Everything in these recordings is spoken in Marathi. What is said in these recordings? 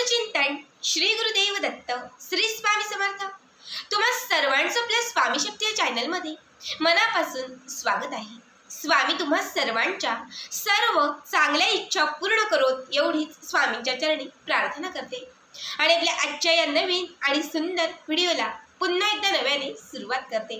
चिंतन श्री गुरुदेव दत्त श्री स्वामी समर्थ। तुम्हा सर्वांचं आपल्या स्वामी शक्ती या चॅनलमध्ये मनापासून स्वागत आहे। स्वामी तुम्हा सर्वांच्या सर्व चांगल्या इच्छा पूर्ण करोत एवढीच स्वामींच्या चरणी प्रार्थना करते आणि आपल्या आजच्या या नवीन आणि सुंदर व्हिडिओला पुन्हा एकदा नव्याने सुरुवात करते।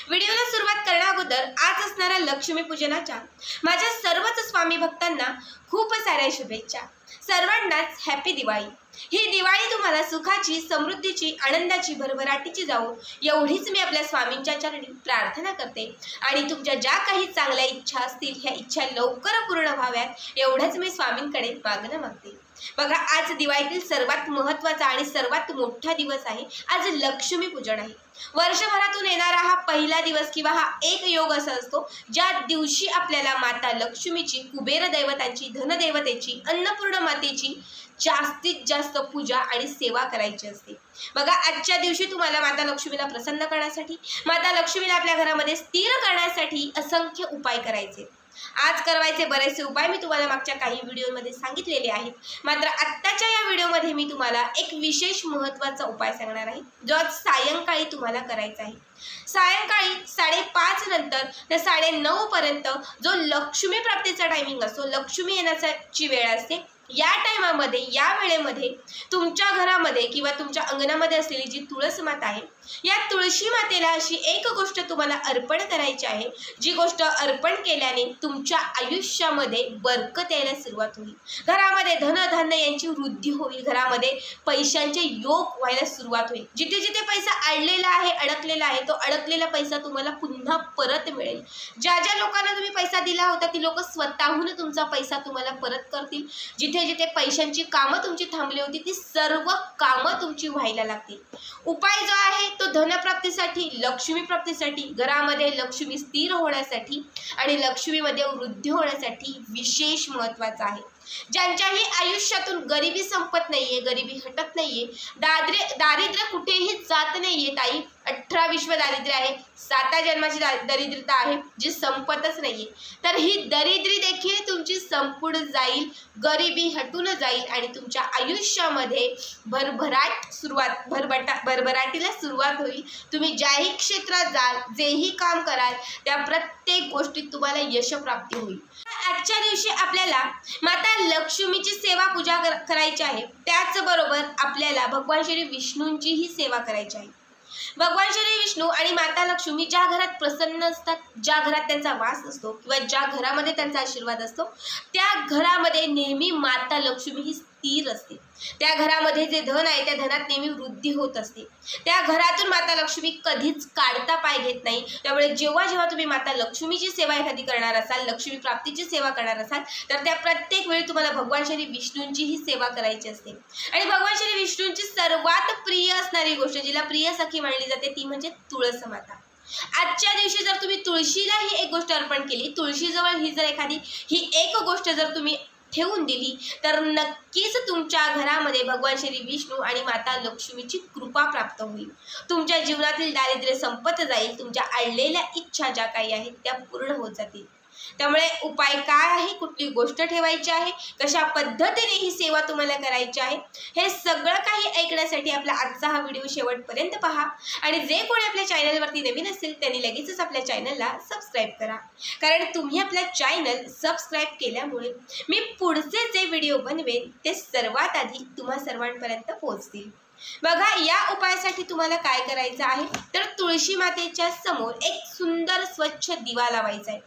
व्हिडिओला सुरुवात करण्या अगोदर आज असणाऱ्या लक्ष्मी पूजनाच्या माझ्या सर्वच स्वामी भक्तांना खूप साऱ्या शुभेच्छा। सर्वांनाच हॅपी दिवाळी। ही दिवाळी तुम्हाला सुखाची, समृद्धीची, आनंदाची, भरभराटीची जावो एवढीच मी आपल्या स्वामींच्या चरणी प्रार्थना करते आणि तुमच्या ज्या काही चांगल्या इच्छा असतील ह्या इच्छा लवकर पूर्ण व्हाव्यात एवढंच मी स्वामींकडे मागणं मागते। बघा, आज दिवाळीतील सर्वात महत्त्वाचा आणि सर्वात मोठा दिवस आहे। आज लक्ष्मी पूजन आहे। वर्षभरातून येणारा हा पहिला दिवस किंवा हा एक योग असा असतो ज्या दिवशी आपल्याला माता लक्ष्मीची, कुबेर दैवतांची, धनदेवतेची, अन्नपूर्ण मातेची जास्तीत जास्त पूजा आणि सेवा करायची असते। बघा, आजच्या दिवशी तुम्हाला माता लक्ष्मीला प्रसन्न करण्यासाठी, माता लक्ष्मीला आपल्या घरामध्ये स्थिर करण्यासाठी असंख्य उपाय करायचे। आज करवायचे बरेचसे उपाय मी तुम्हाला मागच्या काही व्हिडिओमध्ये सांगितलेले आहेत, मात्र आत्ताच्या या व्हिडिओमध्ये मी तुम्हाला एक विशेष महत्त्वाचा उपाय सांगणार आहे जो आज सायंकाळी तुम्हाला करायचा आहे। सायंकाळी 5:30 नंतर ते 9:30 पर्यंत जो लक्ष्मी प्राप्तीचा टायमिंग असतो, लक्ष्मी येण्याची वेळ असते, या टायमामध्ये, या वेळेमध्ये तुमच्या घरामध्ये किंवा तुमच्या अंगणामध्ये असलेली जी तुळस माता आहे या तुळशी मातेला अशी एक गोष्ट तुम्हाला अर्पण करायची आहे, जी गोष्ट अर्पण केल्याने तुमच्या आयुष्यामध्ये बरकत यायला सुरुवात होईल, घरामध्ये धनधान्य यांची वृद्धी होईल, घरामध्ये पैशांचे योग व्हायला सुरुवात होईल। जिथे जिथे पैसा अडलेला आहे, अडकलेला आहे, तो अडकलेला पैसा तुम्हाला पुन्हा परत मिळेल। ज्या ज्या लोकांना तुम्ही पैसा दिला होता ती लोक स्वतःहून तुमचा पैसा तुम्हाला परत करतील। जिथे जिथे पैशांची कामं तुमची थांबली होती ती सर्व कामं तुमची व्हायला लागतील। उपाय जो आहे तो धनप्राप्तीसाठी, लक्ष्मी प्राप्तीसाठी, घरामध्ये लक्ष्मी स्थिर होण्यासाठी आणि लक्ष्मीमध्ये वृद्धी होण्यासाठी विशेष महत्त्वाचा आहे। ज्यांच्याही आयुष्यातून गरिबी संपत नाहीये, गरिबी हटत नाहीये, दारिद्र्य कुठेही जात नाहीये ताई, 18 विश्व दारिद्र्य आहे, 7 जन्माची दरिद्रता आहे जी संपतच नाहीये, तर ही दरिद्री देखील तुमची संपूर्ण जाईल, गरिबी हटून जाईल आणि तुमच्या आयुष्यामध्ये भरभराटीला सुरुवात होईल। तुम्ही ज्याही क्षेत्रात जाल, जेही काम कराल त्या प्रत्येक गोष्टीत तुम्हाला यशप्राप्ती होईल। आजच्या दिवशी आपल्याला माता लक्ष्मीची सेवा पूजा करायची आहे, त्याचबरोबर आपल्याला भगवान श्री विष्णूंचीही सेवा करायची आहे। भगवान श्री विष्णू आणि माता लक्ष्मी ज्या घरात प्रसन्न असतात, ज्या घरात त्यांचा वास असतो किंवा ज्या घरामध्ये त्यांचा आशीर्वाद असतो त्या घरामध्ये नेहमी माता लक्ष्मी ही स्थिर असते। त्या घरामध्ये जे धन आहे त्या धनात नेहमी वृद्धी होत असते। त्या घरातून माता लक्ष्मी कधीच काढता पाय घेत नाही। त्यामुळे जेव्हा जेव्हा तुम्ही माता लक्ष्मीची सेवा एखादी करणार असाल, लक्ष्मी प्राप्तीची सेवा करणार असाल तर त्या प्रत्येक वेळी तुम्हाला भगवान श्री विष्णूंचीही सेवा करायची असते। आणि भगवान श्री विष्णूंची सर्वात प्रिय असणारी गोष्ट, जिला प्रिय सखी मानली जाते, ती म्हणजे तुळस माता। आजच्या दिवशी जर तुम्ही तुळशीला ही एक गोष्ट अर्पण केली, तुळशीजवळ ही एक गोष्ट जर तुम्ही ठेवून दिली तर नक्कीच तुमच्या घरामध्ये भगवान श्री विष्णू आणि माता लक्ष्मीची कृपा प्राप्त होईल। तुमच्या जीवनातील दारिद्र्य संपत जाईल, तुमच्या अडलेल्या इच्छा ज्या काही आहेत त्या पूर्ण होत जातील। त्यामुळे उपाय काय आहे, कुठली गोष्ट ठेवायची आहे, कशा पद्धतीने ही सेवा तुम्हाला करायची आहे, हे सगळं काही ऐकण्यासाठी आपला आजचा हा व्हिडिओ शेवटपर्यंत पहा आणि जे कोणी आपल्या चॅनलवरती नवीन असेल त्यांनी लगेचच आपल्या चॅनलला सबस्क्राईब करा, कारण तुम्ही आपल्या चॅनल सबस्क्राईब केल्यामुळे मी पुढचे जे व्हिडिओ बनवेन ते सर्वात आधी तुम्हा सर्वांपर्यंत पोहोचतील। बघा, या उपायासाठी तुम्हाला काय करायचं आहे तर तुळशी मातेच्या समोर एक सुंदर स्वच्छ दिवा लावायचा आहे।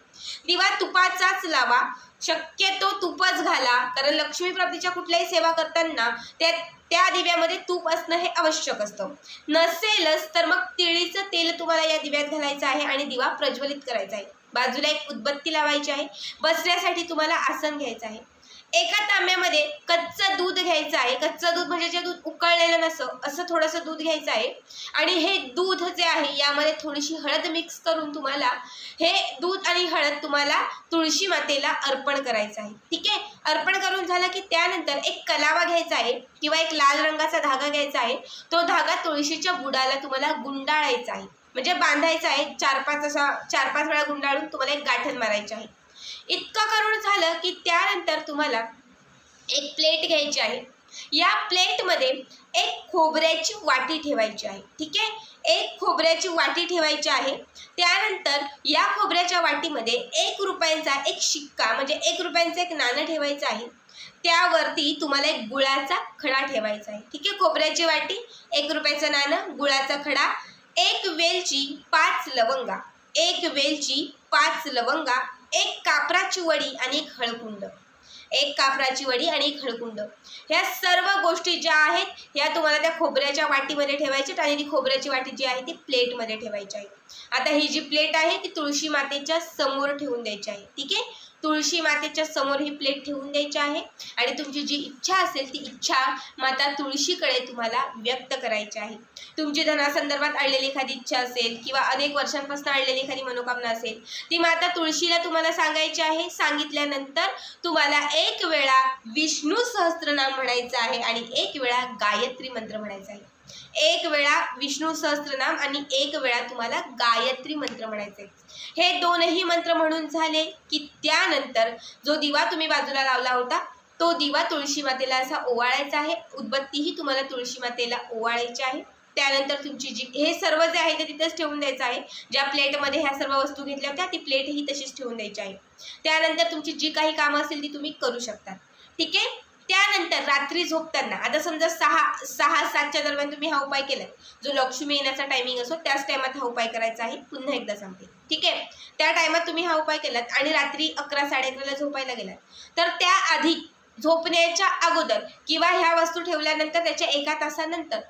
दिवा तुपाचाच लावा, शक्यतो तुपच घाला, कारण लक्ष्मी प्राप्तीच्या कुठल्याही सेवा करताना त्या दिव्यामध्ये तूप असणं हे आवश्यक असतं। नसेलच तर मग तिळीचं तेल तुम्हाला या दिव्यात घालायचं आहे आणि दिवा प्रज्वलित करायचा आहे। बाजूला एक उदबत्ती लावायची आहे। बसण्यासाठी तुम्हाला आसन घ्यायचं आहे। एका तांब्यामध्ये कच्चं दूध घ्यायचं आहे। कच्चं दूध म्हणजे जे दूध उकळलेलं नसतं असं थोडंसं दूध घ्यायचं आहे आणि हे दूध जे आहे यामध्ये थोडीशी हळद मिक्स करून तुम्हाला हे दूध आणि हळद तुम्हाला तुळशी मातेला अर्पण करायचं आहे। ठीक आहे, अर्पण करून झालं की त्यानंतर एक कलावा घ्यायचा आहे किंवा एक लाल रंगाचा धागा घ्यायचा आहे। तो धागा तुळशीच्या बुडाला तुम्हाला गुंडाळायचा आहे, म्हणजे बांधायचा आहे। 4-5 वेळा गुंडाळून तुम्हाला एक गाठण मारायची आहे। इतकं करून झालं की त्यानंतर तुम्हाला एक प्लेट घ्यायची आहे या प्लेटमध्ये एक खोबऱ्याची वाटी ठेवायची आहे. ठीक आहे, एक खोबऱ्याची वाटी ठेवायची आहे. त्यानंतर या खोबऱ्याच्या वाटीमध्ये 1 रुपयांचा एक शिक्का म्हणजे 1 रुपयांचं एक नाणं ठेवायचं आहे. त्यावरती तुम्हाला एक गुळाचा खडा ठेवायचा आहे. ठीक आहे, खोबऱ्याची वाटी, 1 रुपयाचं नाणं, गुळाचा खडा, 1 वेलची, 5 लवंगा, 1 वेलची, 5 लवंगा, 1 कापराची वडी आणि 1 हळकुंड, 1 कापराची वडी आणि 1 हळकुंड. ह्या सर्व गोष्टी ज्या आहेत ह्या तुम्हाला त्या खोबऱ्याच्या वाटीमध्ये ठेवायच्या आणि ती खोबऱ्याची वाटी जी आहे ती प्लेटमध्ये ठेवायची आहे. आता ही जी प्लेट आहे ती तुळशी मातेच्या समोर ठेवून द्यायची आहे. ठीक आहे, तुळशी मातेच्या समोर ही प्लेट ठेवून द्यायची आहे आणि तुमची जी इच्छा असेल ती इच्छा माता तुळशीकडे तुम्हाला व्यक्त करायची आहे. तुमची धनासंदर्भात आणलेली एखादी इच्छा असेल किंवा अनेक वर्षांपासून आणलेली एखादी मनोकामना असेल ती माता तुळशीला तुम्हाला सांगायची आहे. सांगितल्यानंतर तुम्हाला 1 वेळा विष्णू सहस्त्रनाम म्हणायचं आहे आणि 1 वेळा गायत्री मंत्र म्हणायचा आहे. 1 वेळा विष्णू सहस्त्रनाम आणि 1 वेळा तुम्हाला गायत्री मंत्र म्हणायचे. हे दोनही मंत्र म्हणून झाले की त्यानंतर जो दिवा तुम्ही बाजूला लावला होता तो दिवा तुळशी मातेला असा ओवाळायचा आहे. उदबत्तीही तुम्हाला तुळशी मातेला ओवाळायची आहे. त्यानंतर तुमची जी हे सर्व जे आहे ते तिथेच ठेवून द्यायचं आहे. ज्या प्लेटमध्ये ह्या सर्व वस्तू घेतल्या होत्या ती प्लेटही तशीच ठेवून द्यायची आहे. त्यानंतर तुमची जी काही कामं असेल ती तुम्ही करू शकता. ठीक आहे, त्यानंतर रात्री झोपताना आता समजा 6-7च्या दरम्यान तुम्ही हा उपाय केला, जो लक्ष्मी येण्याचा टायमिंग असतो त्याच टायमात हा उपाय करायचा आहे. पुन्हा एकदा सांगते. ठीक आहे, त्या टायमात तुम्ही हा उपाय केलात आणि रात्री 11-11:30ला झोपायला गेलात तर त्याआधी झोपण्याच्या अगोदर किंवा ह्या वस्तू ठेवल्यानंतर त्याच्या 1 तासानंतर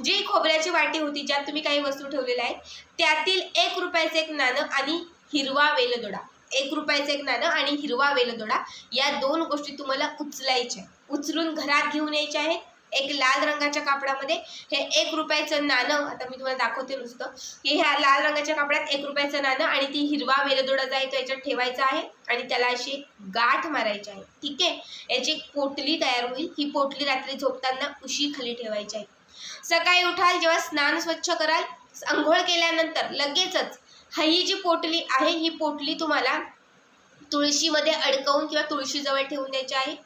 जी खोबऱ्याची वाटी होती ज्यात तुम्ही काही वस्तू ठेवलेल्या आहेत त्यातील 1 रुपयाचं एक नाणं आणि हिरवा वेलदोडा, 1 रुपयाचं एक नाणं आणि हिरवा वेलदोडा या 2 गोष्टी तुम्हाला उचलायच्या, उचलून घरात घेऊन यायच्या आहेत. एक लाल रंगाच्या कापडामध्ये हे 1 रुपयाचं नाणं, आता मी तुम्हाला दाखवते नुसतं की ह्या लाल रंगाच्या कापडात 1 रुपयाचं नाणं आणि ती हिरवा वेलदोडा जो आहे तो याच्यात ठेवायचा आहे आणि त्याला अशी गाठ मारायची आहे. ठीक आहे, याची एक पोटली तयार होईल. ही पोटली रात्री झोपताना उशीखाली ठेवायची आहे. सकाळी उठाल जेव्हा स्नान स्वच्छ कराल, अंघोळ केल्यानंतर लगेचच ही जी पोटली आहे ही पोटली तुम्हाला तुळशीमध्ये अडकवून किंवा तुळशीजवळ ठेवून द्यायची आहे.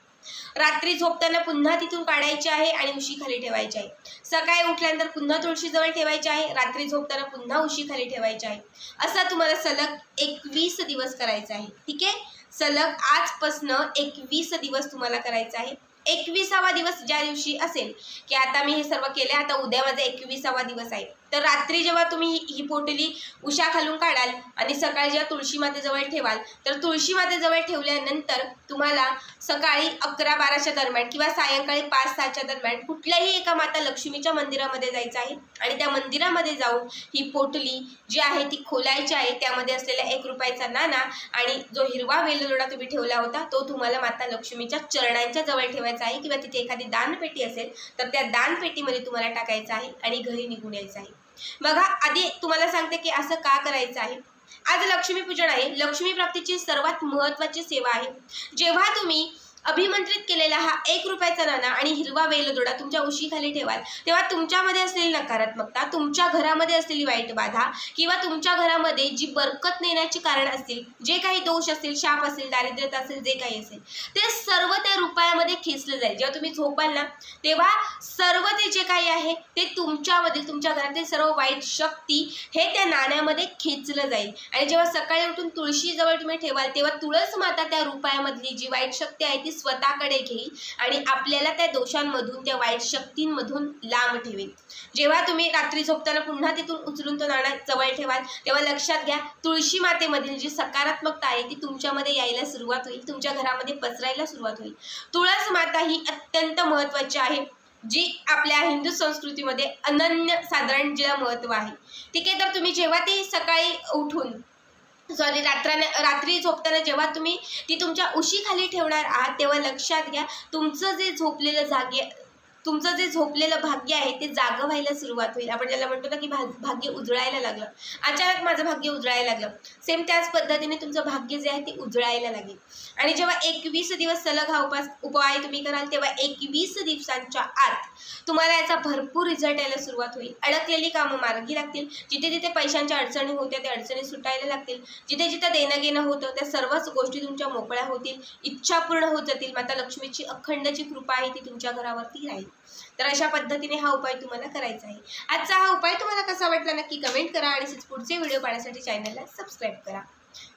रात्री झोपताना पुन्हा तिथून काढायची आहे आणि उशीखाली ठेवायची आहे. सकाळी उठल्यानंतर पुन्हा तुळशीजवळ ठेवायची आहे. रात्री झोपताना पुन्हा उशीखाली ठेवायची आहे. असा तुम्हाला सलग 21 दिवस करायचा आहे. ठीक आहे, सलग आजपासनं 21 दिवस तुम्हाला करायचं आहे. 21वा दिवस ज्या दिवशी असेल की आता मी हे सर्व केले, आता उद्या माझा 21वा दिवस आहे, तर रात्री जेव्हा तुम्ही ही पोटली उशा खालून काढाल आणि सकाळी जेव्हा तुळशी मातेजवळ ठेवाल तर तुळशी मातेजवळ ठेवल्यानंतर तुम्हाला सकाळी 11-12च्या दरम्यान किंवा सायंकाळी 5-6च्या दरम्यान कुठल्याही एका माता लक्ष्मीच्या मंदिरामध्ये जायचं आहे आणि त्या मंदिरामध्ये जाऊन ही पोटली जी आहे ती खोलायची आहे. त्यामध्ये असलेला 1 रुपयाचा नाणा आणि जो हिरवा वेलदोडा तुम्ही ठेवला होता तो तुम्हाला माता लक्ष्मीच्या चरणांच्या जवळ ठेवायचा आहे किंवा तिथे एखादी दानपेटी असेल तर त्या दानपेटीमध्ये तुम्हाला टाकायचं आहे आणि घरी निघून यायचं आहे. बघा, आधी तुम्हाला सांगते की असं का करायचं आहे. आज लक्ष्मीपूजन आहे. लक्ष्मी प्राप्तीची सर्वात महत्त्वाची सेवा आहे. जेव्हा तुम्ही अभिमंत्रित केलेला हा 1 रुपयाचा नाणा आणि हिरवा वेलदोडा तुमच्या उशीखाली ठेवाल तेव्हा तुमच्यामध्ये असलेली नकारात्मकता, तुमच्या घरामध्ये असलेली वाईट बाधा किंवा तुमच्या घरामध्ये जी बरकत नेण्याची कारण असतील, जे काही दोष असतील, शाप असेल, दारिद्र्यता असेल, जे काही असेल ते सर्व त्या रुपयामध्ये खेचलं जाईल. जेव्हा तुम्ही झोपाल ना तेव्हा सर्व ते जे काही आहे ते तुमच्यामधील, तुमच्या घरातील सर्व वाईट शक्ती हे त्या नाण्यामध्ये खेचलं जाईल आणि जेव्हा सकाळी उठून तुळशीजवळ तुम्ही ठेवाल तेव्हा तुळस माता त्या रुपयामधली जी वाईट शक्ती आहे ती स्वतःकडे घेईल आणि आपल्याला त्या दोषांमधून, त्या वाईट शक्तींमधून लांब ठेवेल. जेव्हा तुम्ही रात्री झोपताना पुन्हा तिथून उचलून तो नाणा जवळ ठेवाल तेव्हा लक्षात घ्या तुळशी मातेमधील जी सकारात्मकता आहे ती तुमच्यामध्ये यायला सुरुवात होईल, तुमच्या घरामध्ये पसरायला सुरुवात होईल. तुळस माता ही अत्यंत महत्त्वाची आहे, जी आपल्या हिंदू संस्कृतीमध्ये अनन्य साधारण जिला महत्त्व आहे. ठीक आहे, तर तुम्ही जेव्हा ती सकाळी उठून रात्री झोपताना जेव्हा तुम्ही ती तुमच्या उशीखाली ठेवणार आहात तेव्हा लक्षात घ्या तुमचं जे झोपलेलं तुमचं जे झोपलेलं भाग्य आहे ते जागं व्हायला सुरुवात होईल. आपण ज्याला म्हणतो ना की भाग्य उजळायला लागलं, अचानक माझं भाग्य उजळायला लागलं, सेम त्याच पद्धतीने तुमचं भाग्य जे आहे ते उजळायला लागेल. आणि जेव्हा 21 दिवस सलग हा उपाय तुम्ही कराल तेव्हा 21 दिवसांच्या आत तुम्हाला याचा भरपूर रिझल्ट यायला सुरुवात होईल. अडकलेली कामं मार्गी लागतील. जिथे जिथे पैशांच्या अडचणी होत्या त्या अडचणी सुटायला लागतील. जिथे जिथे देणं घेणं होतं त्या सर्वच गोष्टी तुमच्या मोकळ्या होतील. इच्छा पूर्ण होत जातील. माता लक्ष्मीची अखंडची कृपा आहे ती तुमच्या घरावरती राहील. तर अशा पद्धतीने हा उपाय तुम्हाला करायचा आहे. आजचा हा उपाय तुम्हाला कसा वाटला नक्की कमेंट करा आणि पुढचे व्हिडिओ पाहण्यासाठी चॅनलला सबस्क्राईब करा.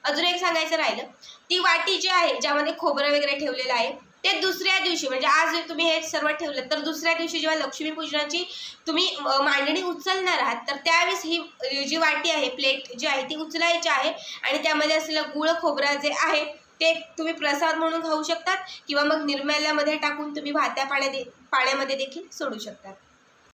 अजून एक सांगायचं राहिलं, ती वाटी जी आहे ज्यामध्ये खोबरं वगैरे ठेवलेलं आहे ते दुसऱ्या दिवशी म्हणजे आज तुम्ही हे सर्व ठेवलं तर दुसऱ्या दिवशी जेव्हा लक्ष्मीपूजनाची तुम्ही मांडणी उचलणार आहात तर त्यावेळेस ही जी वाटी आहे, प्लेट जी आहे ती उचलायची आहे आणि त्यामध्ये असलेलं गुळ खोबरं जे आहे ते तुम्ही प्रसाद म्हणून खाऊ शकतात किंवा मग निर्माल्यामध्ये टाकून तुम्ही वाहत्या पाण्यामध्ये देखील सोडू शकतात.